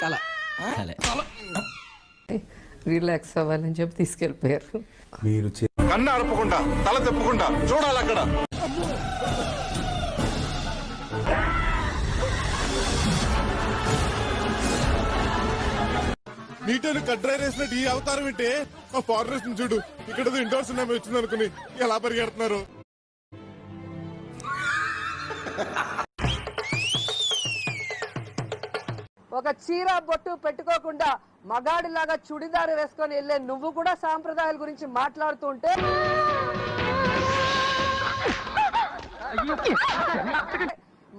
కల కల రిలాక్స్ అవ్వాలని చెప్పి తీసుకెళ్ళిపోయారు. మీరు కన్ను అరపకుండా తల తిప్పకుండా చూడాలి అక్కడ. నీటను కడ్రై వేసినట్టు ఈ అవతారం ఏంటి? ఆ ఫారెస్ట్ చూడు, ఇక్కడ ఇండోర్స్ ఉన్నామే వచ్చింది అనుకుని ఎలా పరిగెడుతున్నారు. ఒక చీర బొట్టు పెట్టుకోకుండా మగాడిలాగా చుడిదారు వేసుకొని వెళ్ళే నువ్వు కూడా సాంప్రదాయాల గురించి మాట్లాడుతుంటే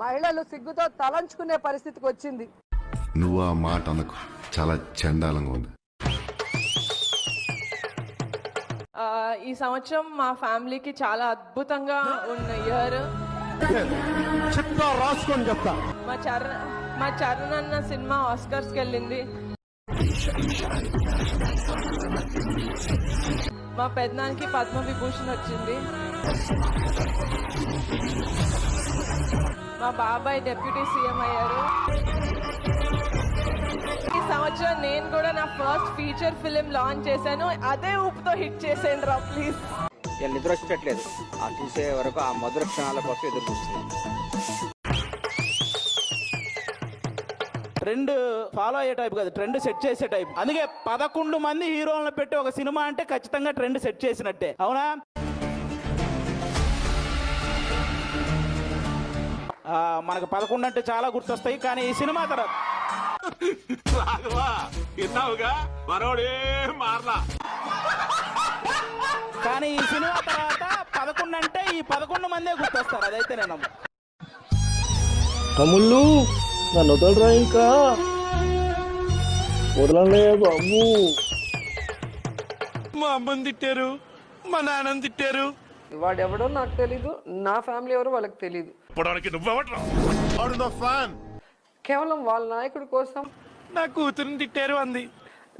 మహిళలు సిగ్గుతో తలంచుకునే పరిస్థితికి వచ్చింది. నువ్వు ఆ మాట అనకు, చాలా చండాలంగా ఉంది. ఈ సంవత్సరం మా ఫ్యామిలీకి చాలా అద్భుతంగా ఉన్న ఇయర్. రాసుకొని చెప్తా. మా చరణ్ అన్న సినిమా ఆస్కర్స్కి వెళ్ళింది. మా పెద్దనానికి పద్మవిభూషణ్ వచ్చింది. మా బాబాయ్ డిప్యూటీ సీఎం అయ్యారు. ఈ సంవత్సరం నేను కూడా నా ఫస్ట్ ఫీచర్ ఫిలిం లాంచ్ చేశాను. అదే ఊపుతో హిట్ చేసేయండి రా ప్లీజ్. నిద్ర వచ్చేటట్లేదు. ఆ చూసే వరకు ఆ మధుర క్షణాల కోసం ఎదురు చూస్తున్నాం. ట్రెండ్ ఫాలో అయ్యే టైప్ కాదు, ట్రెండ్ సెట్ చేసే టైప్. అందుకే 11 మంది హీరోలను పెట్టి ఒక సినిమా అంటే ఖచ్చితంగా ట్రెండ్ సెట్ చేసినట్టే, అవునా? మనకు 11 అంటే చాలా గుర్తొస్తాయి, కానీ ఈ సినిమా తర్వాత కానీ ఈ సినిమా తర్వాత 11 అంటే ఈ 11 మందే గుర్తొస్తారు. అదైతే నేను తమ్ముళ్ళు నన్ను వదలరా, ఇంకా వదలలే బాబు. మా అమ్మని తిట్టారు, మా నాన్నని తిట్టారు. వాడెవడో నాకు తెలీదు, నా ఫ్యామిలీ ఎవరో వాళ్ళకి తెలీదు. కేవలం వాళ్ళ నాయకుడి కోసం నా కూతురుని తిట్టారు అంది.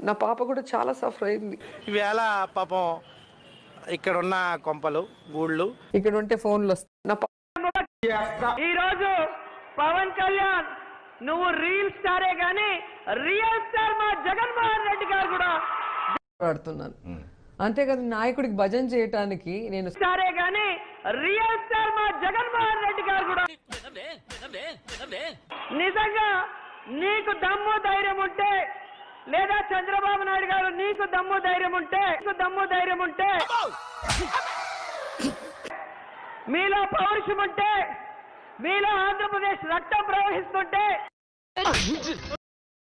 నా పాప కూడా చాలా సఫర్ అయింది. ఈవేళ పాపం ఇక్కడ ఉన్న కొంపలు గూళ్ళు ఇక్కడ ఉంటే ఫోన్లు వస్తాయి. ఈ రోజు పవన్ కళ్యాణ్ నువ్వు రీల్ స్టారే గానీ రియల్ స్టార్ మా జగన్మోహన్ రెడ్డి గారు కూడా ఆడుతున్నాను. అంతేకాదు నాయకుడికి భజన చేయటానికి నేను స్టారే గానీ రియల్ స్టార్ మా జగన్మోహన్ రెడ్డి గారు కూడా నిజంగా నీకు దమ్ము ధైర్యం ఉంటే, లేదా చంద్రబాబు నాయుడు గారు నీకు దమ్ము ధైర్యం ఉంటే మీలో పౌరుషం ఉంటే, మీలో ఆంధ్రప్రదేశ్ రక్తం ప్రవహిస్తుంటే